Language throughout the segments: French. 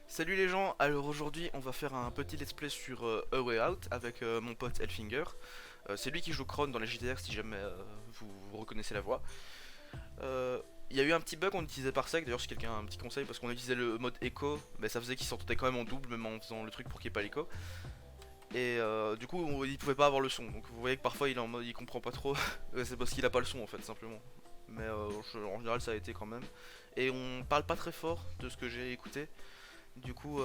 Salut les gens, alors aujourd'hui on va faire un petit let's play sur A Way Out avec mon pote Elfinger. C'est lui qui joue Kron dans les JDR si jamais vous reconnaissez la voix. Euh, Il y a eu un petit bug, on utilisait Parsec, d'ailleurs si quelqu'un a un petit conseil parce qu'on utilisait le mode Echo, mais ça faisait qu'il s'entendait quand même en double même en faisant le truc pour qu'il n'y ait pas l'écho. Et du coup il pouvait pas avoir le son, donc vous voyez que parfois il est en mode il comprend pas trop, c'est parce qu'il a pas le son en fait simplement. Mais en général ça a été quand même. Et on parle pas très fort de ce que j'ai écouté. Du coup,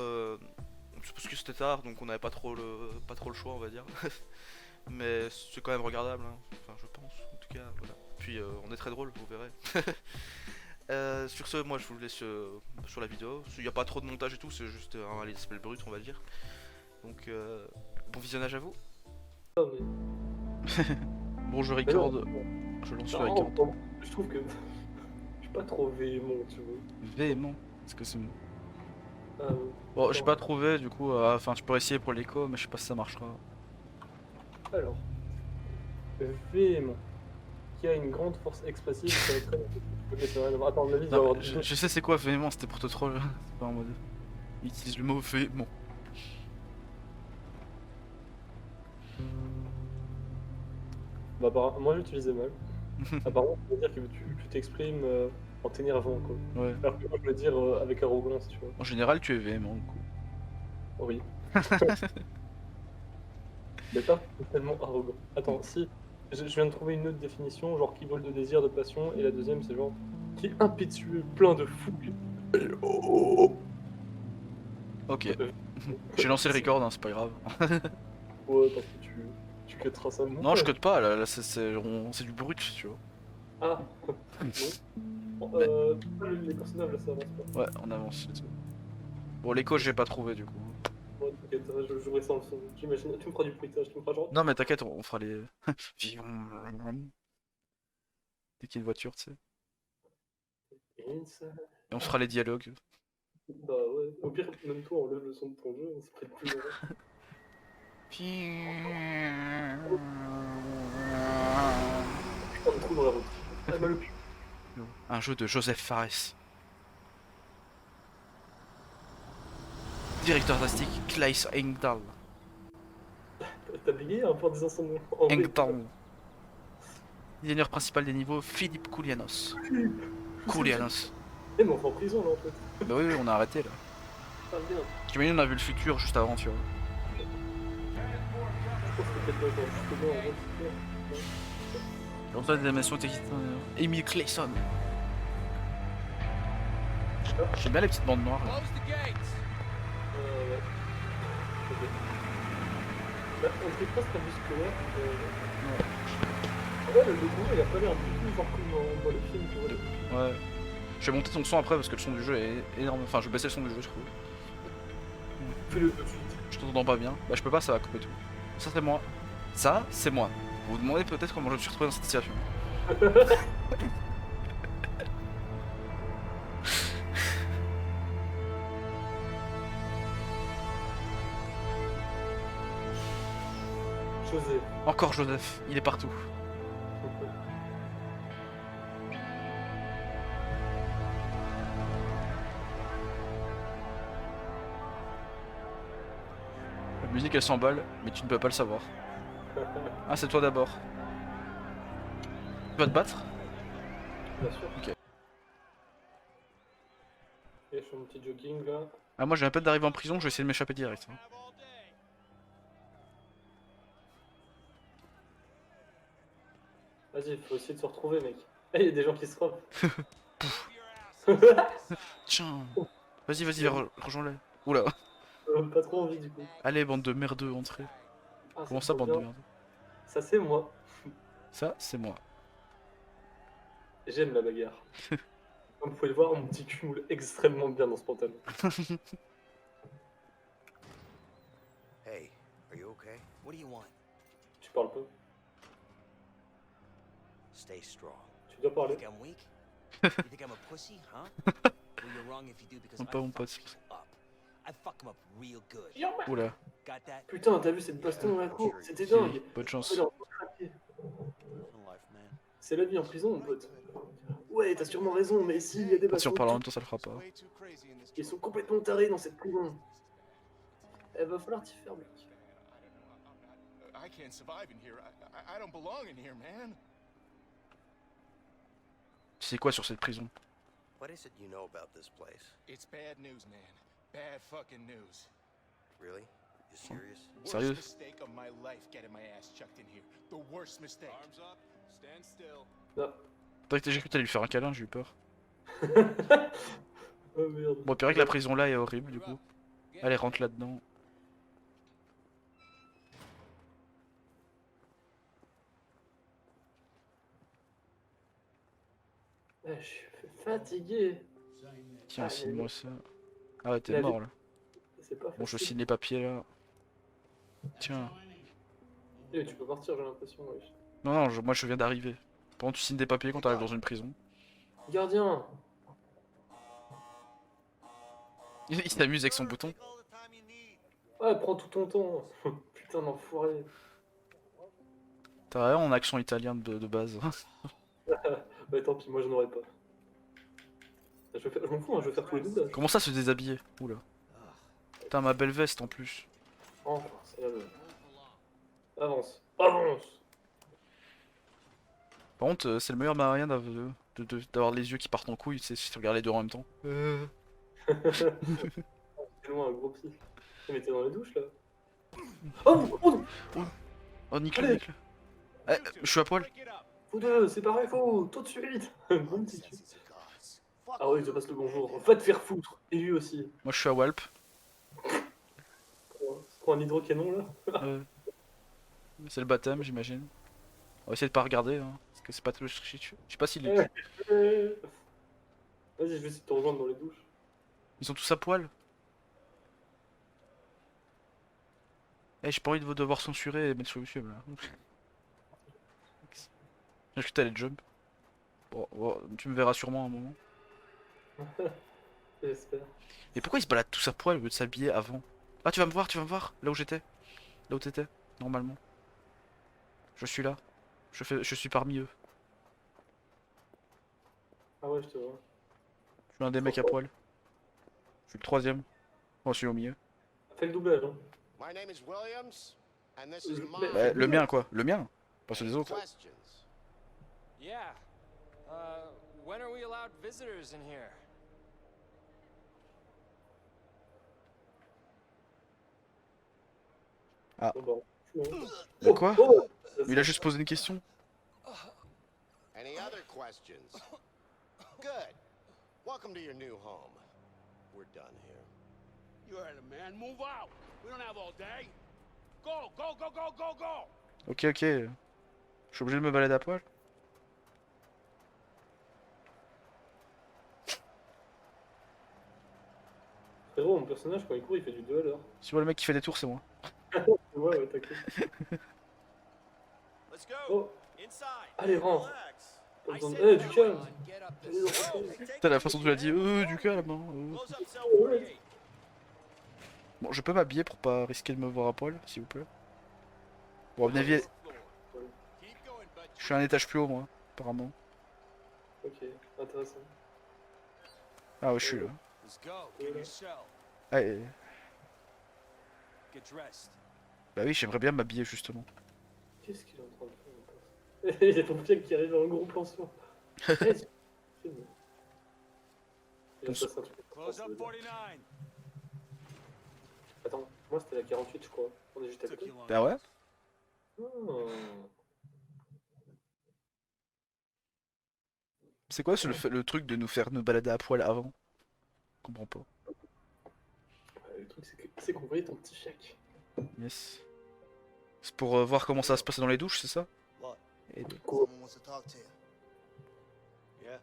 c'est parce que c'était tard, donc on n'avait pas trop le choix, on va dire. Mais c'est quand même regardable, hein. Enfin, je pense, en tout cas, voilà. Puis on est très drôle, vous verrez. Sur ce, moi je vous laisse sur la vidéo. Il n'y a pas trop de montage et tout, c'est juste un let's play brut, on va dire. Donc, bon visionnage à vous. Ah, mais... Bon, je mais non, record, je lance le non, record. non, je trouve que je suis pas trop véhément, tu vois. Véhément, est-ce que c'est. Ah, Bon, j'ai attends, pas trouvé, du coup, enfin, tu pourrais essayer pour l'écho, mais je sais pas si ça marchera. alors, véhément, qui a une grande force expressive, ça va très... Ok, c'est rien à voir. Attends, à mon avis, il va y Non, avoir je sais c'est quoi véhément, c'était pour te troll. C'est pas en mode. Il utilise le mot véhément. Bah, moi, j'utilisais mal. Apparemment, ça veut dire que tu t'exprimes en t'énervant, quoi. Ouais. Alors que moi, je veux dire avec arrogance, tu vois. En général, tu es véhément, du coup. Oui. Mais pas tellement arrogant. Attends, si, je viens de trouver une autre définition, genre qui vole de désir, de passion, et la deuxième, c'est genre qui est impétueux, plein de fougue. Ok. Euh, J'ai lancé le record, hein, c'est pas grave. Ouais, tant que tu cutteras ça au Non, je montage. code pas, là c'est du brut, tu vois. Ah, non. Bon, Mais, les personnages, là, ça avance pas. ouais, on avance, let's go. Bon, l'écho, j'ai pas trouvé, du coup. Ouais, t'inquiète, je jouerai sans le son. J'imagine, tu me feras du bruitage, tu me feras genre... Non, mais t'inquiète, on fera les. Dès qu'il y a une voiture, tu sais. Et on se fera les dialogues. Bah ouais, au pire, même toi, enlève le son de ton jeu, ça ferait plus marrant. Putain de trou dans la route. Ah, mal au cul. Un jeu de Joseph Fares. Directeur artistique, Claes Engdahl. T'as bégayé un peu en disant son nom. En vrai, putain. Engdahl. Designer principal des niveaux, Philippe Koulianos. Je sais qui. Koulianos. Eh, mais on va en prison là en fait. Bah oui, oui, on a arrêté là. Ah merde. T'imagines, on a vu le futur juste avant, tu vois. Je pense que peut-être pas quand justement en vrai, c'est Comme ça, des animations techniques. Emile Clayson. clair. J'aime bien les petites bandes noires là. Ouais. Ok. Bah, on fait presque un jusque là. Ouais, le combat il a pas l'air du tout genre comme dans les films, tu vois. Ouais. Je vais monter ton son après parce que le son du jeu est énorme. Enfin, je vais baisser le son du jeu, je trouve. Fais-le tout de suite. Je t'entends pas bien. Bah, je peux pas, ça va couper tout. Ça, c'est moi. Ça, c'est moi. Vous vous demandez peut-être comment je me suis retrouvé dans cette situation. José. Encore Joseph, il est partout. La musique, elle s'emballe, mais tu ne peux pas le savoir. Ah, c'est toi d'abord. Tu vas te battre? Bien sûr. Ok. Et je fais mon petit jogging là. Ah, moi, j'ai à peine d'arriver en prison, je vais essayer de m'échapper direct, hein. Vas-y, faut essayer de se retrouver, mec. Eh, y a des gens qui se frappent. Tiens. Vas-y, vas-y, rejoins-les. Oula. Pas trop envie du coup. Allez, bande de merdeux, entrez. Ah, Comment c'est ça, trop bande de bien. merdeux? Ça, c'est moi. Ça, c'est moi. J'aime la bagarre. Comme vous pouvez le voir, mon petit cul moule extrêmement bien dans ce pantalon. Hey, are you okay? What do you want? Tu parles pas. Stay strong. Tu dois You parler. think I'm weak? You think I'm a pussy, huh? Well, you're wrong if you do because Non, I pas mon fuck pote. people up. I fuck them up real good. Oula. Got that? Putain, t'as vu cette baston dans la cour? C'était dingue. Bonne chance. Alors, on va craquer. Life, man. C'est la vie en prison, mon pote. Ouais, t'as sûrement raison, mais s'il y a des Bon, si on bastons, parle en même temps, ça le fera pas. Ils sont complètement tarés dans cette prison. Elle va falloir t'y faire, mec. I can't survive in here. I don't belong in here, man. Tu sais quoi sur cette prison? What is it you know about this place? It's bad news, man. Bad fucking news. Really? You serious? Worst Sérieux? mistake of my life getting my ass chucked in here. The worst mistake. Arms up. Stand still. Là. J'ai cru que t'allais lui faire un câlin, j'ai eu peur. Oh merde. Bon, puis vrai que la prison là est horrible du coup. Allez, rentre là-dedans. Ah, je suis fatigué. Tiens, Ah, signe-moi ça. Ah ouais, t'es La mort là. C'est pas Bon, je facile. signe les papiers là. Tiens. Eh, tu peux partir, j'ai l'impression. Wesh. Non, non, moi je viens d'arriver. Pendant tu signes des papiers quand t'arrives dans une prison. Gardien. Il s'amuse avec son bouton. Ouais, prends tout ton temps. Putain d'enfoiré. T'as vraiment un accent italien de base. Bah tant pis, moi je n'aurais pas. Je m'en fous, hein, je vais faire tous les doublages. Comment ça se déshabiller? Oula. Putain, ma belle veste en plus. Oh, c'est la bonne. Avance. Avance. Par contre, c'est le meilleur moyen d'avoir les yeux qui partent en couille, c'est si tu regardes les deux en même temps. C'est loin, un gros pied. Mais t'es dans les douches là. Oh, oh, Oh, nique-le, Allez. nique-le. Eh, je suis à poil. vous deux, c'est pareil, faut tout de suite. Bon petit cul. Ah oui, je passe le bonjour. Va te faire foutre. Et lui aussi. Moi je suis à Walp. C'est trop un hydrocanon là. C'est le baptême, j'imagine. On va essayer de pas regarder, hein, parce que c'est pas tout. Je sais pas s'il est. Vas-y, je vais essayer de te rejoindre dans les douches. Ils sont tous à poil. Eh, j'ai pas envie de devoir censurer et mettre sur YouTube là. J'ai cru que t'allais jump. Bon, tu me verras sûrement à un moment. J'espère. Et pourquoi ils se baladent tous à poil au lieu de s'habiller avant? Ah, tu vas me voir, là où j'étais. Là où t'étais, normalement. Je suis là. Je suis parmi eux. Ah ouais, je te vois. Je suis un des mecs à poil. Je suis le troisième. Moi, je suis au milieu. Fais le doublage, hein. My name is Williams, and this is Mais- my Bah, le mien quoi? Le mien? Pas ceux des autres. questions. Yeah. When are we allowed visitors in here? Bon, bah, on fout, hein. Mais quoi? Oh, Mais il a juste posé une question. Any other questions? Good. Welcome to your new home. We're done here. You heard him, man. Move out. We don't have all day. Go, go, go, go, go, go. Ok, ok. Je suis obligé de me balader à poil? Frérot, mon personnage, quand il court, il fait du 2 à l'heure. Si tu vois le mec qui fait des tours, c'est moi. Ouais, t'inquiète. Let's go. Oh, Inside. allez, rentre. Relax. Pas I besoin de... said Eh, no. du calme. Get up Allez, this dans le Hey, calme. take Putain, la it façon dont easy, tu l'as dit, man. du calme. Hein, Close up cell 48. Bon, je peux m'habiller pour pas risquer de me voir à poil, s'il vous plaît. Bon, à mon avis, Keep going, bud. je suis à un étage plus haut, moi, apparemment. Ok, intéressant. Ah ouais, je suis là. Let's go. Get your cell. Allez. Get dressed. Bah oui, j'aimerais bien m'habiller, justement. Qu'est-ce qu'il est en train de faire, mon pote? Il y a ton pied qui arrive en gros plan sur. Eh, filme. Il va se passer un truc. Close up 49. Attends, moi c'était la 48, je crois. On est juste à Took côté. you long. Bah ouais. Ah. C'est quoi le truc de nous faire nous balader à poil avant? Je comprends pas. Le truc, c'est qu'on voyait ton petit chèque. Yes. C'est pour voir comment ça va se passer dans les douches, c'est ça? What? Et... Quoi? Someone wants to talk to you. Yeah.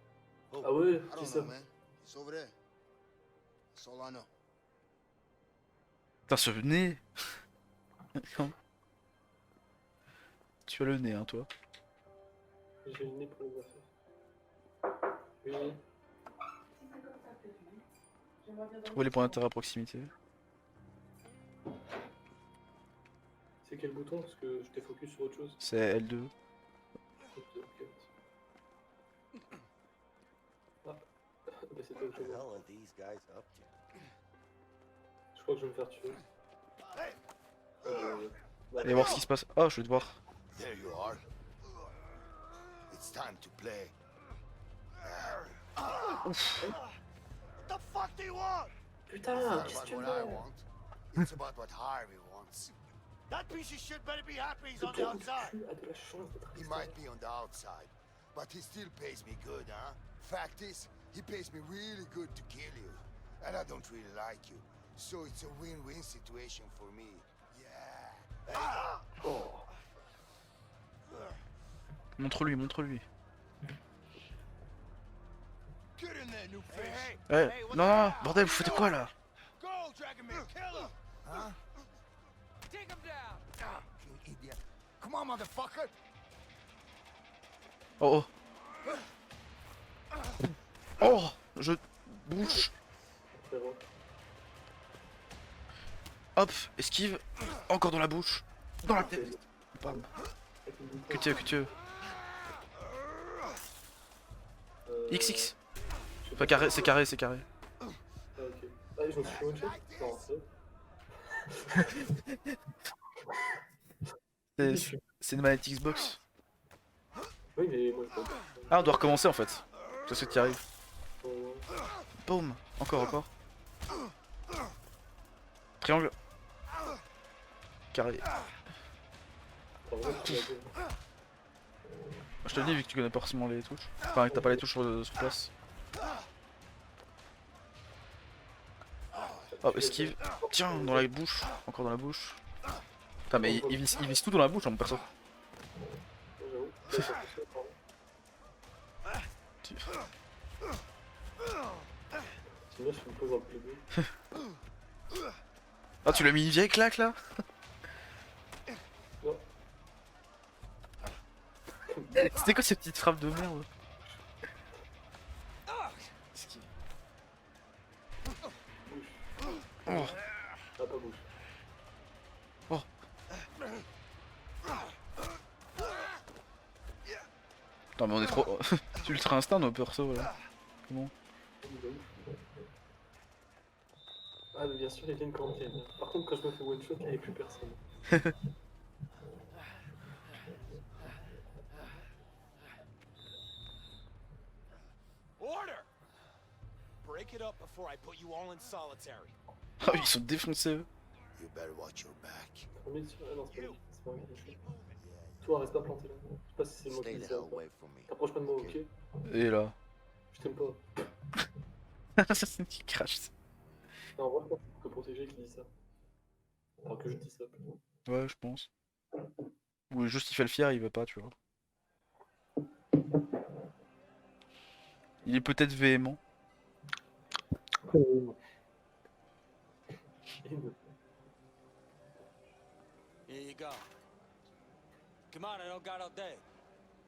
Ah ouais, I qui don't ça? know, man. It's over there. That's all I know. Putain, ce nez. Tu as le nez, hein, toi. J'ai le nez pour les affaires. Oui. Trouvez les points d'intérêt à proximité. C'est quel bouton? Parce que je t'ai focus sur autre chose. C'est L2. Ok. Ah, bah c'était autre What the chose. hell are these guys up to? crois que je vais me faire tuer. Bah, Allez voir ce qui se passe. Oh, je vais te voir. There you are. It's time to play. What the fuck do you want? putain, It's qu'est-ce not que tu about what I veux? want. It's about what Harvey wants. That piece of shit better be happy he's on the outside. Tu as de la chance d'être He might be on the outside, but he still pays me good, huh? Fact is, he pays me really good to kill you. And I don't really like you. So it's a win-win situation for me. Yeah. Oh. Montre-lui, montre-lui. Get in there, new fish. Eh, non, non, bordel, vous faites quoi là? Go, Dragonman, kill him. Huh? Take him down! You idiot. Come on, motherfucker. Oh, oh. Oh, je bouge. Frérot. Hop, esquive. Encore dans la bouche. Dans la tête. Bam. Avec une boucle. Que tu veux, que tu veux. XX. Enfin, carré, c'est carré, c'est carré. Ah, ok. Ah, je me suis fait one shot? Non, C'est une manette Xbox. Oui, mais moi je peux. Ah, on doit recommencer en fait. C'est ce qui arrive. Oh. Boum. Encore, encore. Triangle. Carré. En vrai, tu l'as dit. Je te le dis vu que tu connais pas forcément les touches. Enfin, que t'as pas les touches sur place. Hop, esquive. Tiens, dans la bouche. Encore dans la bouche. Putain, mais il vise tout dans la bouche, hein, mon perso. J'avoue. Ça, ça, pardon. Sinon, je fais une pause en plébé. Ah, tu l'as mis une vieille claque là? Non. C'était quoi ces petites frappes de merde? Oh. Ah, pas bouge. Oh. Putain, mais on est trop. C'est ultra instinct nos persos là. Comment? Ah, mais bien sûr, il vient quand il vient. Par contre, quand je me fais one shot, il n'y avait plus personne. Order! Break it up before I put you all in solitary. Ah, ils sont défoncés eux. You better watch your back. 3000 sur. Ah non, c'est pas lui. C'est pas lui. Toi, reste pas planté là. Je sais pas si c'est moi qui Stay dis the ça. hell ou pas. away from me. T'approches pas de moi, ok? Et là. Je t'aime pas. Ça c'est une petite crash. Non, en vrai, je pense que c'est le protégé qui dit ça. Enfin, que je dis ça. plutôt. Ouais, je pense. Ou juste il fait le fier, il veut pas, tu vois. Il est peut-être véhément. Here you go. Come on, I don't got all day.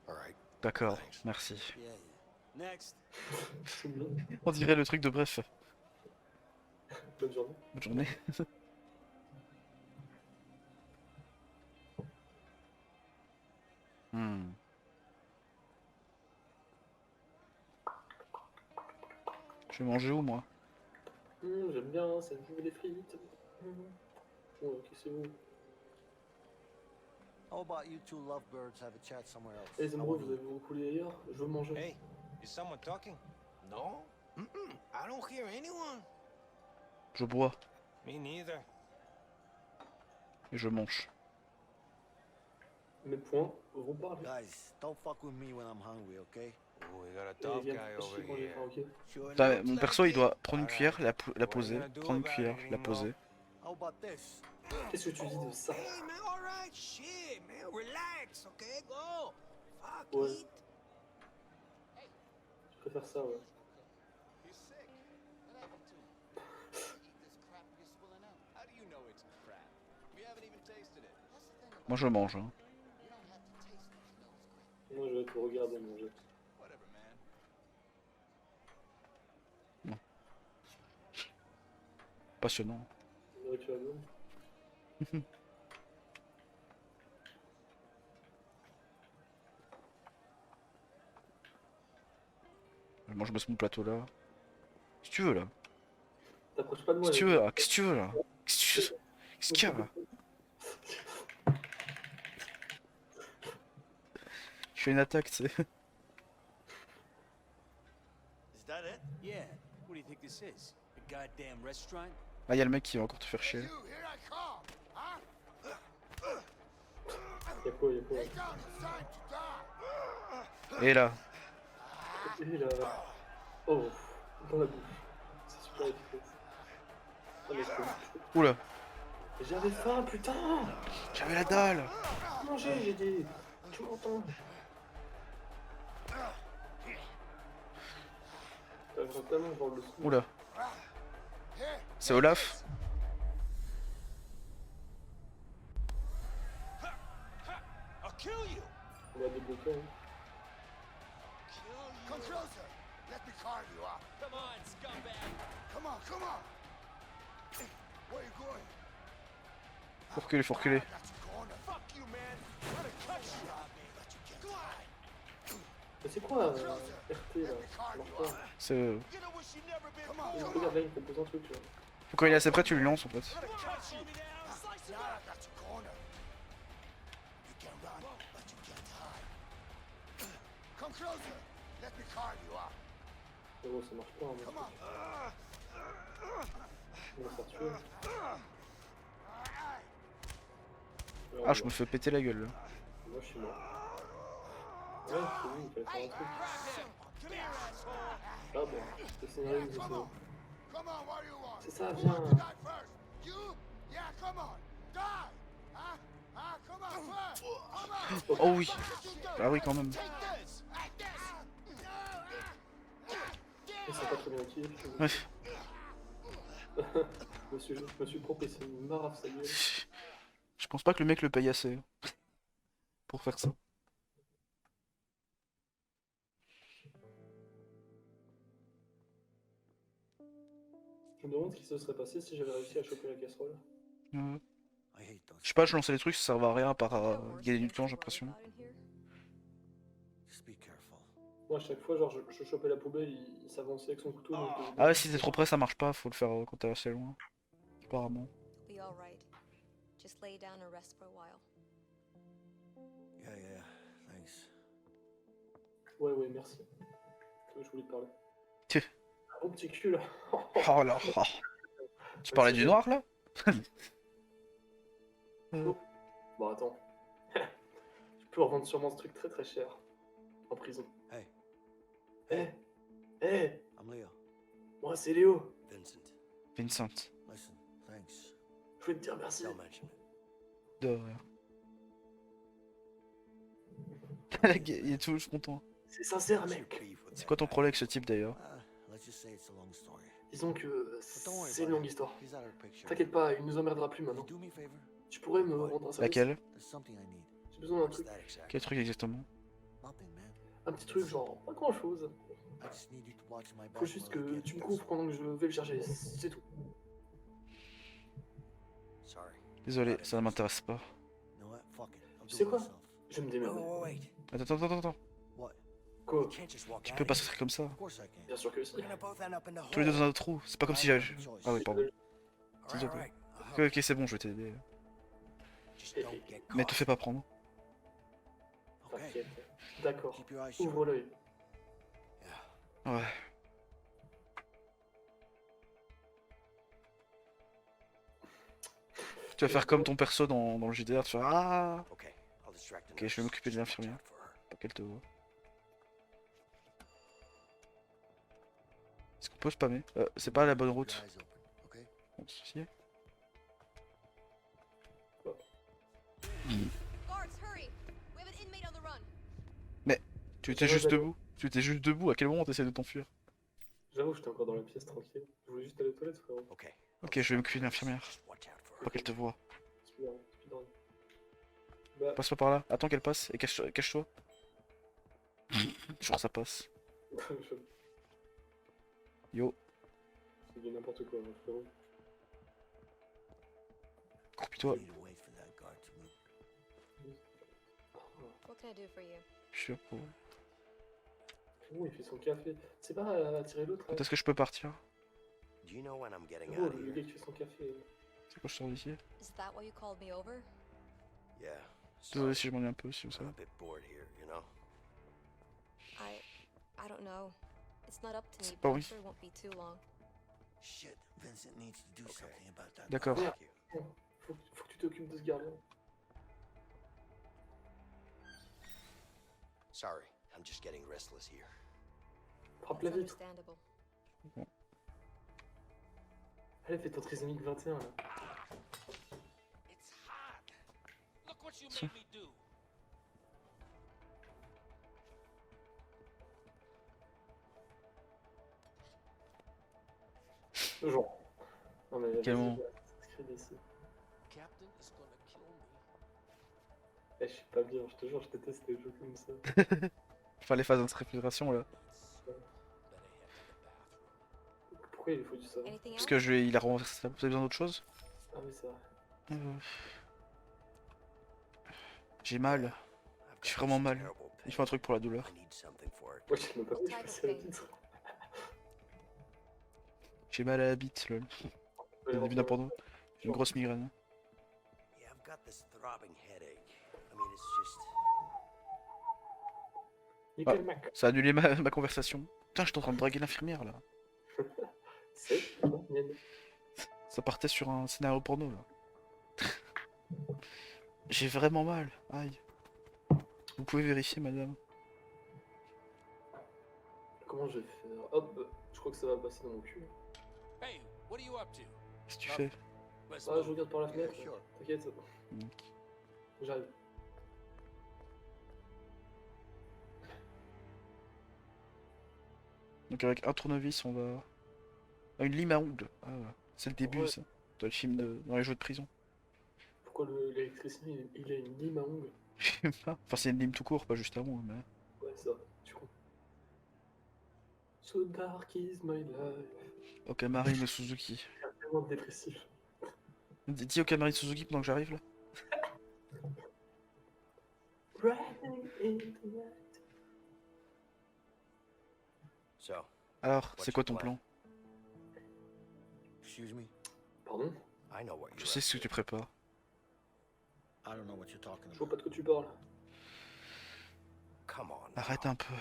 All right. D'accord, merci. Yeah, yeah. Next. C'est bien. On dirait le truc de bref. Bonne journée. Bonne journée. Hmm. Je vais manger où moi? J'aime bien, ça me fait les frites. Ouais, ok, c'est vous. How about you two lovebirds have a chat somewhere else? Les I émeraudes, wanna vous avez vous coulé ailleurs? Je veux manger. Hey, is someone talking? No? I don't hear anyone. Je bois Me neither. et je mange. Mes points vont parler. Guys, don't fuck with me when I'm hungry, okay? Oh, we got a Et tough viens guy pas over chier quand j'ai here. faim, ok? Sure Putain, looks mon like perso il it. doit prendre une Alright. cuillère, la What are you poser, gonna do prendre une about cuillère, it, la Emo? poser. How about this? Qu'est-ce que tu dis de ça? Hey, man, all right, shit, man, relax, okay? Go. Fuck Ouais. it. Je préfère ça, ouais. He's sick. What happened to him? Eat this crap and you're swilling out. How do you know it's crap? We haven't even tasted it. That's the thing about Moi je mange. Hein. you don't have to taste it to know it's great. Moi, je vais te regarder manger. Whatever, man. Passionnant. Nourriture à l'homme. Moi je bosse mon plateau là. Si tu veux là. T'approches pas de moi. Qu'est-ce que tu là. veux là? Qu'est-ce que tu veux là? Qu'est-ce qu'il y a là? Je fais une attaque, tu sais. Is that it? Yeah. What do you think this is? A goddamn restaurant? Ah, y'a le mec qui va encore te faire Hey, chier. you, here I come. Huh? Y'a quoi, y'a quoi? Lay down, it's time to die. Et là. Et là. Oh, dans la bouche. C'est super efficace. Ah, mais je peux- Oula. J'avais faim, putain! J'avais la dalle. Manger, j'ai dit. Tu m'entends? J'aimerais tellement voir le son. Oula. C'est Olaf. I'll kill you! On va débloquer. Hein. Come closer. Let me carve you up. Come on, scumbag! Come on, come on. Where you going? Faut reculer, faut reculer. I got you cornered. Fuck you, man. I'm gonna cut you up, but you can't hide. Mais c'est quoi RT là? Ça marche pas. C'est. You know what you never been Il through. regarde là, il propose un truc. Tu vois. Faut quand il est assez près, tu lui lances en fait. Now I got you cornered. You can run, but you can't hide. Come closer. Let me carve you up. Gros, ça marche pas. Hein, Come moi. on. On va se faire tuer. Ah, je me fais péter la gueule là. Moi, je suis mort. Ouais, c'est lui, il fallait faire un truc. Come here, asshole. Ah bon, le scénario nous est Come sauvé. on. Come on, what do you want? C'est ça, Who viens. wants to die first? You? Yeah, come on. Die. Huh? Ah, come on, first. Come on. Oh oui. Ah oui, quand même. Take this. Like this. Et c'est pas très bien utilisé. Ouais. Je me suis trompé, c'est une marave, ça y est. Je pense pas que le mec le paye assez pour faire ça. Je me demande ce qui se serait passé si j'avais réussi à choper la casserole. Ouais. I hate those. Je sais pas, je lançais les trucs, ça servait à rien à part à gagner du temps, j'ai l'impression. Just be careful. Moi, à chaque fois, genre, je chopais la poubelle, il s'avançait avec son couteau. donc je faisais- Ah ouais, si t'es trop près, ça marche pas, faut le faire quand t'es assez loin. Apparemment. Be all right. Just lay down and rest for a while. Yeah, yeah. Thanks. Ouais, ouais, merci. Je voulais te parler. Tiens. Oh, petit cul, là. Oh là. Oh. Tu parlais du noir là? Bon, attends. Je peux revendre sûrement ce truc très très cher. En prison. Hey, Eh Eh I'm Leo. Moi, c'est Léo. Vincent. Vincent. Listen, thanks. Je voulais te dire merci. Don't mention it. De rien. Il est toujours content. C'est sincère, What's your mec. beef with C'est that quoi ton guy? problème avec ce type d'ailleurs? Let's just say it's a long story. Disons que But don't worry c'est une about longue it. histoire. He's out of the picture. T'inquiète pas, il nous emmerdera plus Will maintenant. you do me a favor? Tu pourrais me rendre un service? Laquelle? There's something I need. J'ai besoin d'un What's truc. that exactly? Quel truc exactement? Nothing, man. Un petit truc, genre, pas grand chose. I just need you to watch my back Faut juste while I que get tu me this. couvres pendant que je vais le chercher. C'est tout. Sorry. Désolé, ça ne m'intéresse pas. You know what? Fuck it. I'll Tu do sais it quoi? myself. Je vais me Wait, démerder. wait, wait. Attends. What? Quoi? You can't just walk Tu out peux of pas here. sortir comme ça. Of course I can. Bien sûr que si. We're gonna both end up in the Tous les deux hole. dans un autre trou. C'est pas comme si I j'avais. have no choice. Ah oui, pardon. All right, all right. Ok, c'est bon, je vais t'aider. Just don't get Mais te caught. fais pas prendre. Okay. T'inquiète. D'accord. Keep your eyes shut. Ouvre l'œil. Ouais. Tu vas faire comme ton perso dans le JDR, tu vas ah Okay, I'll distract the Ok, je vais nurse. m'occuper de Just watch l'infirmière. out for her. Pas qu'elle te voit. Est-ce qu'on peut spammer? C'est pas la bonne Keep route. your eyes open, okay? Bon, si. Guards, hurry! We have an inmate on the run. Tu étais juste debout. Tu étais juste debout. À quel moment t'essaies de t'enfuir? J'avoue, j'étais encore dans la pièce tranquille. Je voulais juste aller aux toilettes, frérot. Okay. Ok, je vais m'occuper de l'infirmière. Just watch out for Pas her. qu'elle te voit. Speedrun. Bah, Passe pas par là. Attends qu'elle passe et cache-toi. Genre ça passe. Yo, c'est du n'importe quoi, hein, frérot. croupis-toi. You need to wait for that guard to move. What can I do for you? Je suis là pour. Frérot, il fait son café. C'est pas attirer l'autre, Quand là. est-ce que je peux partir? Do you know when I'm getting Oh, out of le here? gars qui fait son café. C'est quand je sors d'ici. Is that why you called me over? Yeah. Toi aussi, je m'ennuie un peu, si vous I'm savez. a bit bored here, you know? I don't know. It's not up to me, C'est but pas I'm oui. sure it won't be too long. Shit, Vincent needs to do something about that. D'accord. Thank you. Faut que tu t'occupes de ce gardien. Sorry, I'm just getting restless here. Frappe la That's vitre. understandable. Allez, fais ton trisomique 21 là. It's hot. Look what you made me do. Genre. Non mais Quel vas-y, moment? inscris d'ici. Captain is gonna kill me. Eh, je suis pas bien, je te jure, je déteste les jeux comme ça. Enfin, les phases d'interprétation là. Pourquoi il faut du ça? Anything Parce else? que il a renversé ça. Vous avez besoin d'autre chose? Ah oui, c'est vrai. J'ai mal. I've J'ai got vraiment this mal. terrible Il pain. faut un truc pour la douleur. I need something for it. Moi, j'ai même pas vu, je Type of passais la pain. vitre. J'ai mal à la bite, lol. C'est le début d'un porno. J'ai une grosse migraine. Yeah, I've got this throbbing headache. I mean, it's just... Nickel Mac. Ça a annulé ma conversation. Putain, j'étais en train de draguer l'infirmière là. C'est mienne. Ça partait sur un scénario porno là. J'ai vraiment mal. Aïe. Vous pouvez vérifier, madame. Comment je vais faire? Hop, je crois que ça va passer dans mon cul. Hey, what are you up to? Qu'est-ce que tu fais? Let's Ah, move. je regarde par la fenêtre. Yeah, sure. T'inquiète. J'arrive. Donc avec un tournevis, on va... Ah, une lime à ongles. Ah, c'est le début, Ouais. ça. Dans les films dans les jeux de prison. Pourquoi l'électricien il a une lime à ongles? Je sais pas. Enfin, c'est une lime tout court, pas juste à ongles, mais... Ouais, ça, tu comprends. So dark is my life. Ok, Marine Suzuki. Tellement dépressif. Dis ok, Marine Suzuki pendant que j'arrive là. Riding in the night. So, Alors, c'est quoi ton plan? Excuse me? Pardon? I know what Je you're sais up ce que to. tu prépares. I don't know what you're talking Je vois about. pas de quoi tu parles. Come on. Arrête now. un peu.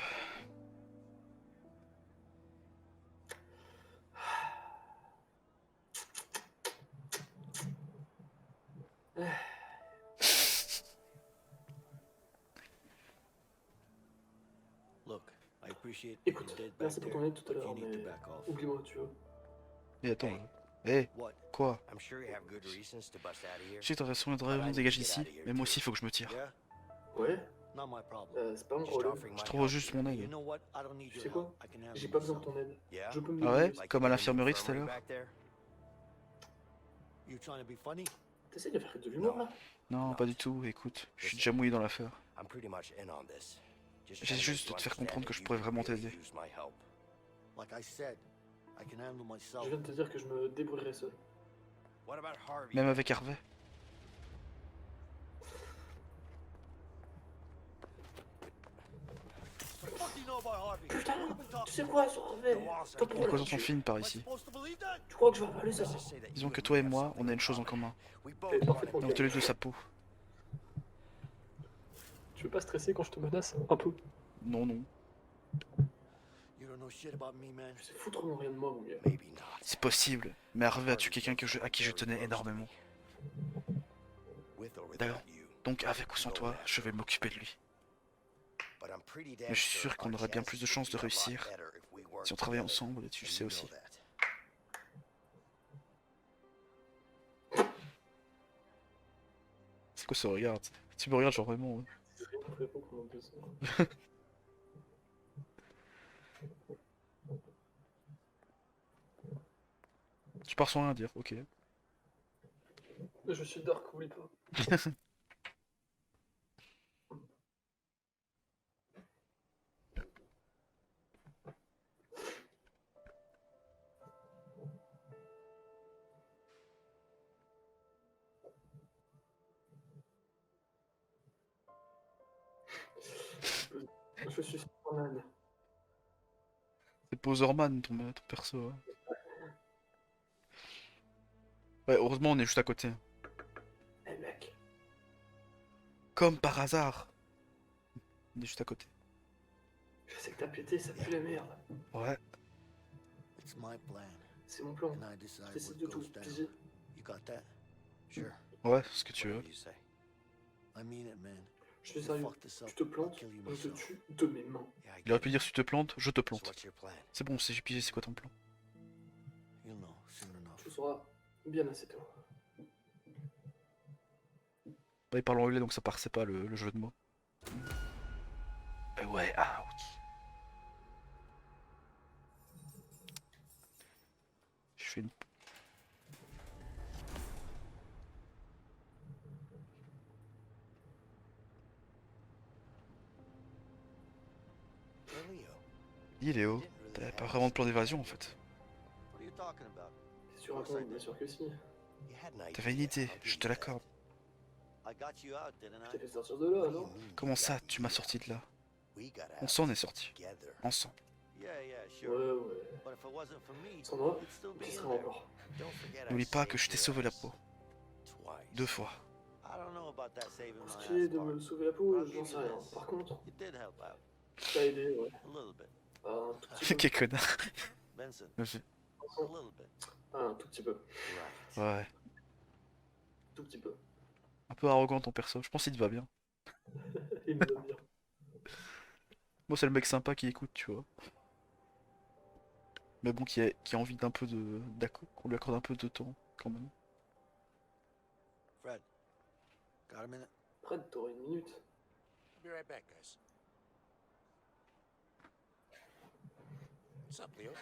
Look, I appreciate Écoute, you did back merci pour there, ton aide tout à but l'heure, you need to mais back off. oublie-moi, tu vois. Et attends. Hé, What? quoi? I'm sure you have good reasons to bust out of here. Je sais que t'as raison, on dégage d'ici, mais moi aussi il faut que je me tire. Yeah? Ouais, Not my problem. c'est pas mon Just problème. offering my Je trouve help juste here. mon You aide. know what? I don't need Tu your sais quoi? help. I can handle J'ai pas besoin de myself. ton aide. Yeah? Je peux me Ah ouais? débrouiller. Comme à in the l'infirmerie tout à infirmary l'heure. back there? You trying to be funny? T'essayes de faire de l'humour là? Non, pas du tout, écoute, je suis déjà mouillé dans l'affaire. I'm pretty much in on this. Just J'essaie trying to juste make de te you faire comprendre understand que that je you pourrais vraiment really t'aider. use my help. Like I said, I can handle Je myself. viens de te dire que je me débrouillerai seul. What about Harvey? Même avec Harvey. What do you know about Harvey? Putain, Who you been tu talking sais to? quoi, ça revêt? Toi pour Pourquoi la ils sont fines par Am I ici? supposed to believe that? Tu crois que je vais avaler ça? Let's just say that Disons you que and toi me et have moi, something on a in une chose en common. commun. We both Et wanna parfaitement. On est tous les deux sa peau. Tu veux pas stresser quand je te menace? Un peu. Non, non. You don't know shit about me, man. Tu sais foutrement rien de moi, mon gars. Maybe not. C'est possible, mais Harvey a tué quelqu'un à qui je tenais énormément. With or without D'accord. you. Donc avec ou sans toi, je vais m'occuper de lui. But I'm pretty damn Mais je suis sure sûr qu'on our aurait bien chances plus de would chances de be a lot réussir better if we worked si on travaillait together. ensemble, et tu le And sais you know aussi. that. C'est quoi ce regard? Tu me regardes genre vraiment. C'est rien de répondre pendant 2 ans. Tu pars sans rien dire, ok. Je suis dark, oublie pas. Je suis Superman. C'est Poserman ton perso. Hein. Ouais, heureusement on est juste à côté. Eh mec, Comme par hasard. On est juste à côté. je sais que t'as pété, ça pue la merde. Ouais. It's my plan, C'est mon plan. and I decide Je décide what de tout. goes down. Pigé. You got that? Sure. Ouais, ce que tu veux. Whatever you say. I mean it, man. Je suis If you sérieux. fuck this up, Tu te I'll plantes, kill you je te myself. tue de mes mains. Yeah, I Il aurait get pu it. dire si tu te plantes, je te So plante. what's your plan? C'est bon, j'ai pigé, c'est quoi ton plan? You'll know soon enough. Tu le sauras bien assez tôt. Bah, il parle anglais donc ça passait pas le jeu de mots. Ouais, ah oui. Je fais une... Hey, Leo, Dis Léo, t'avais pas vraiment de plan d'évasion en fait. what are you talking about? Qu'est-ce que tu racontes? Bien sûr que si. You had an T'avais une idée, I'll give je you te that. l'accorde. I got you out, didn't Je I? t'ai fait sortir de là, What do you non? mean, Comment you ça, got tu me m'as out? sorti de là? We got On out s'en est sorti. together. Ensemble. Yeah, sure. Ouais, ouais. But if it wasn't for me, Sans moi, you'd still be qui in sera there. encore? Don't forget I N'oublie pas que je saved t'ai your sauvé la ass peau. twice. 2 fois. I don't know about that saving Pour ce my qui est ass de part. me sauver la peau, j'en sais rien. Par contre, You did help out t'as aidé, ouais. a little bit. Un tout petit peu. Quel connard. Benson, Vas-y. a little bit. Un tout petit peu. Right. Ouais. Tout petit peu. Un peu arrogant ton perso, je pense qu'il te va bien. Il me va bien. Moi c'est le mec sympa qui écoute, tu vois. Mais bon, qui a envie d'un peu de... qu'on lui accorde un peu de temps, quand même. Fred, got a minute? Fred, t'aurais une minute. Be right back, guys. What's up, Leo?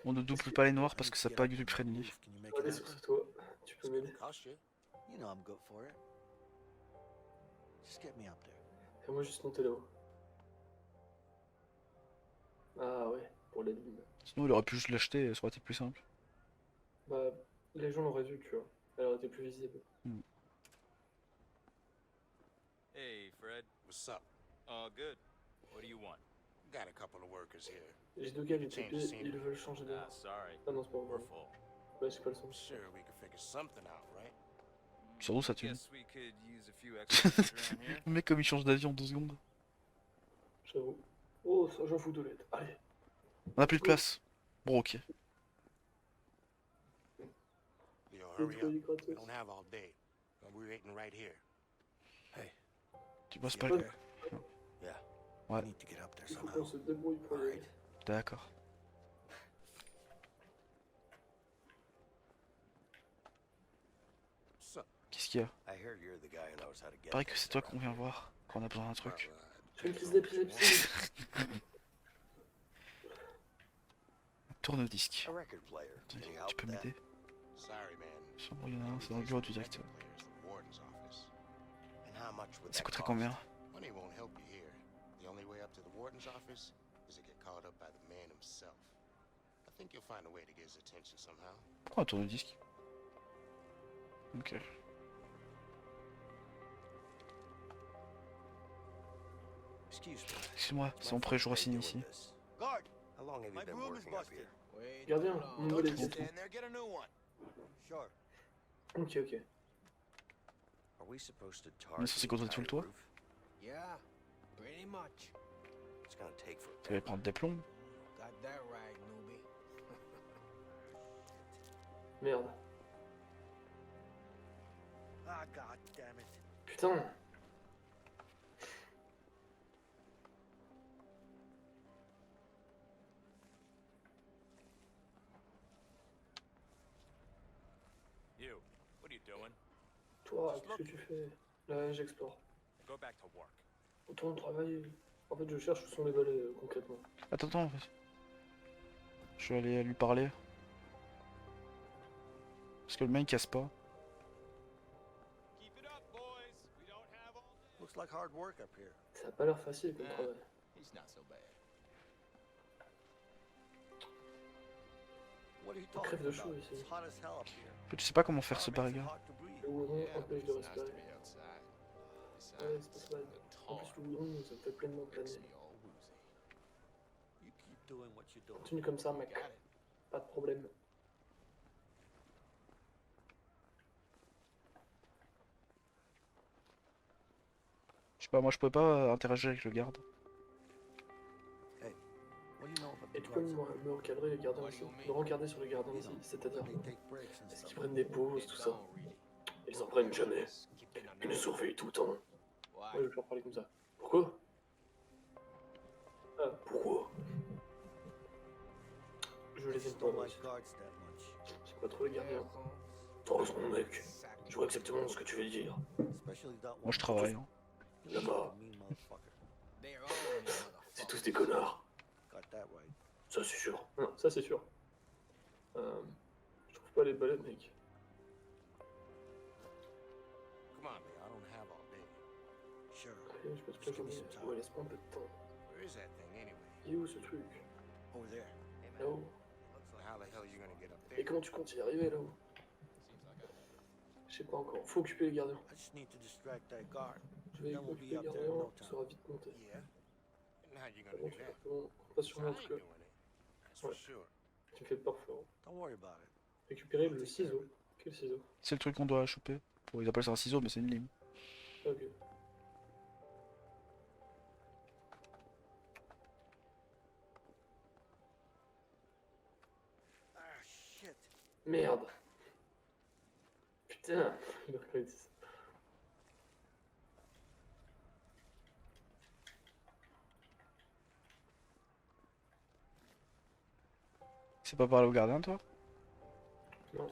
On ne double pas les noirs parce que c'est pas YouTube friendly. Can you make it Allez, happen? sur toi. Tu peux It's gonna m'aider. cost you. You know I'm good for it. Just get me up there. Fais-moi juste monter là-haut. Ah ouais, pour les lignes. Sinon il aurait pu juste l'acheter, ça aurait été plus simple. Bah, les gens l'auraient vu, tu vois. Elle aurait été plus visible. Hey, Fred. What's up? All good. What do you want? Got a couple of workers here. J'ai deux gars, les typés, ils veulent changer d'air. Ah, sorry. Ah non, c'est pas We're vrai. full. Ouais, c'est pas le son. I'm sure we can figure something out, right? Surtout ça tue. Guess we could use a few extra hands around here. Le mec comme il change d'avion en 2 secondes. J'avoue. Oh, ça, j'en fous de l'aide. Allez. On a plus de place. Bon ok. Leo, Le hurry truc up. gratos. We don't have all day. And we're waiting right here. Tu bosses You pas up le... there? Yeah. Ouais. I need to get up there Il faut somehow. qu'on se débrouille pour y aller. Alright. D'accord. What's up? Qu'est-ce qu'il y a? I heard you're the guy who knows how to get Pareil que things c'est toi qu'on around vient here. voir quand on a besoin d'un truc. Je fais une crise d'épilepsie. Tourne-disque. A record player. Can you help Tu peux with that? m'aider? Sorry, man. Sûrement, il y en a un, c'est dans le bureau du directeur. The warden's office. And how much would Ça that coûterait cost? combien? Money won't help you here. The only way up to the warden's office is to get called up by the man himself. I think you'll find a way to get his attention somehow. Pourquoi un tourne-disque? Ok. Excuse me. Excuse-moi, c'est mon premier jour à signer ici. Guard! How long have you been working up here? Gardien, mon nouvel équipe. Sure. Ok, ok. Are we supposed to On est target censé the contrôler tout le entire toit? roof? Yeah, pretty much. It's gonna take for Ça va prendre des plombs. Got that right, newbie. Merde. Ah, god damn it. Putain. You, what are you doing? Toi, qu'est-ce que tu fais? Là, j'explore. Go back to work. Retourne travailler. En fait, je cherche où sont les balais, concrètement. Attends, attends, en fait. Je vais aller lui parler. Parce que le mec il casse pas. Keep it up, boys. We don't have all day. Looks like hard work up here. Ça a pas l'air facile comme travail. He's not so bad. What are you On talking crève de about? chaud ici. It's hot as hell up here. En fait, je sais pas comment faire ce Makes it barrière. hard to breathe. Le goudron Yeah, empêche but de it's nice to respirer. be outside. Ouais, Besides, c'est pas ça. the En tar plus, le goudron, ça me fait pleinement makes planer. me all woozy. You keep doing what you're doing. Continue comme ça, mec. Got it. Pas de problème. Bah, moi je pouvais pas interagir avec le garde. Et tu peux me recadrer les gardiens aussi. Me regarder sur les gardiens aussi. C'est-à-dire, est-ce qu'ils prennent des pauses, tout ça? Ils en prennent jamais. Ils nous surveillent tout le temps. Ouais, je vais leur parler comme ça. Pourquoi? Ah, pourquoi? Je les aime pas. J'aime pas trop les gardiens. T'as raison, mec. Je vois exactement ce que tu veux dire. Moi je travaille. Hein. Là-bas, c'est tous des connards. Ça c'est sûr. Non, ça c'est sûr. Je trouve pas les balais, mec. Come on, Leo. I don't have all day. Sure. Allez, je peux te la journée. Ouais, laisse-moi un peu de temps. Where is that thing anyway? Il est où ce truc? Over there. Là-haut. So how the hell are you gonna get up Et there? comment tu comptes y arriver là-haut? Je sais pas encore. Faut occuper les gardiens. I just need to distract that guard. Je vais Then we'll occuper be les up there in gardiens. no Tu time. seras vite monté. Yeah. And how you Pas gonna bon, do that? pas So sûrement I en tout ain't cas. doing it. That's for Ouais. sure. Tu me fais peur, Florent. Don't worry about it. Récupérer le ciseau. Quel ciseau? C'est le truc qu'on doit choper. Bon, ils appellent ça un ciseau, mais c'est une lime. Ah, ok. Ah, shit. Merde. Putain. Mercredi. C'est pas parler au gardien, toi? Non.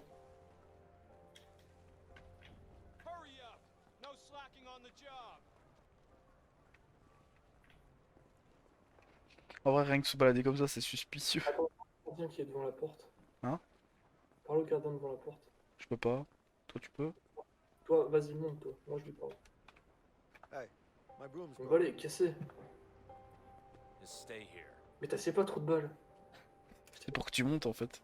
Hurry up! No slacking on the job! En vrai, rien que se balader comme ça, c'est suspicieux. Attends, le gardien qui est devant la porte. Hein? Parle au gardien devant la porte. Je peux pas. Toi, tu peux? Toi, vas-y, monte, toi. Moi, je lui parle. Hey, my broom's Ton broken. balai est cassé. Just stay here. Mais t'as pas trop de balles. C'est pour que tu montes en fait.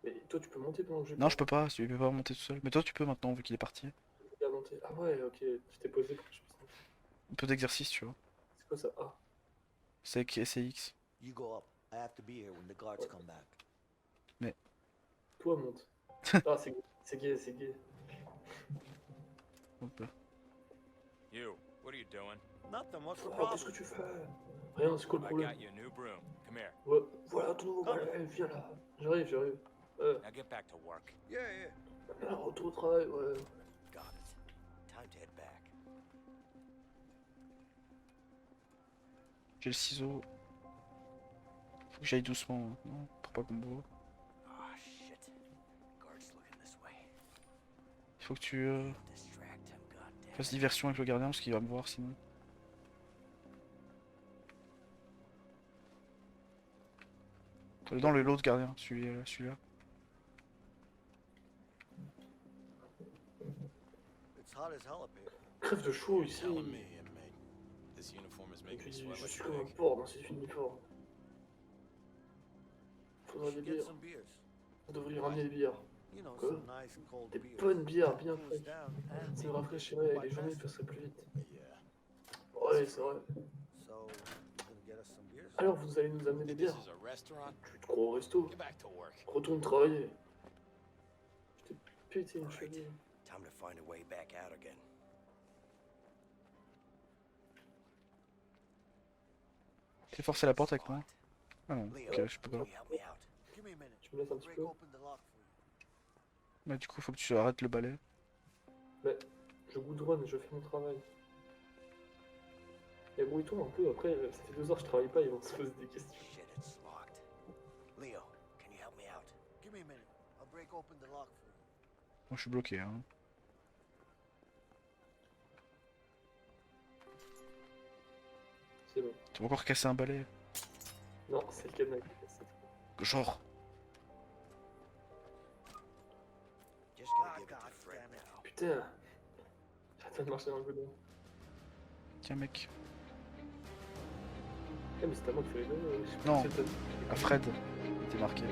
Mais toi, tu peux monter pendant que je Non, je peux pas, tu peux pas monter tout seul. Mais toi, tu peux maintenant, vu qu'il est parti. peux monter. Ah ouais, ok. Tu t'es posé pour que je puisse monter. Un peu d'exercice, tu vois. C'est quoi ça? Ah. C'est avec SX. You go up. I have to be here when the guards come back. Mais. Toi, monte. Ah, c'est gay, c'est gay, c'est gay. Hop là. You, what are you doing? Nothing. What's the Oh, problem? qu'est-ce que tu fais? Rien, c'est quoi le I problème? got you a new broom. Come here. Ouais, voilà ton nouveau balai, viens là. J'arrive, j'arrive. Now get back to work. Yeah, yeah. Alors, retour au travail, ouais. Got it. Time to head back. J'ai le ciseau. Faut que j'aille doucement, hein. Non, pour pas qu'on me voit. Ah, shit. Guard's looking this way. Il faut que tu Distract him, goddamn. fasses diversion avec le gardien parce qu'il va me voir sinon. Dans l'autre gardien, celui-là. It's hot as hell up here. Crève de chaud ici. Telling me, inmate. This uniform is Et making puis, me sweat je like suis a comme un pig. porc dans cet uniforme. Faudrait des Get bières. some beers. Vous devriez ramener des bières. You know, Quoi? some nice cold Des beers. bonnes bières bien Cools fraîches. down and Ça me make rafraîchirait et quite les journées faster. passeraient plus vite. Yeah. Ouais, c'est vrai. So, you gonna get us some beers? Alors, vous allez nous amener des This bières. is a restaurant. Tu te crois au resto? Get back to work. Retourne travailler. Je t'ai pété une Alright. cheville. Time to find a way back out again. Fais forcer la porte avec moi. Ah non, Leo, ok, je peux pas. can you help me out? Give me a minute. Tu me laisses un petit Break peu? open the lock for you. Mais du coup, faut que tu arrêtes le balai. Mais je goudronne, je fais mon travail. Et brouille-toi un peu, après, ça fait 2 heures que je travaille pas, ils vont se poser des questions. Shit, it's locked. Leo, can you help me out? Give me a minute. I'll break open the lock for you. Moi, je suis bloqué, hein. C'est bon. Tu vas encore casser un balai. Non, c'est le cadenas qui est cassé. Genre. Just gotta Ah, give it to God Fred damn it. now. Putain. J'arrête de marcher dans le goudron. Tiens, mec. Eh, mais c'est à moi qu'il fallait donner. Je sais pas Non. si c'est à- À Fred. Il était marqué.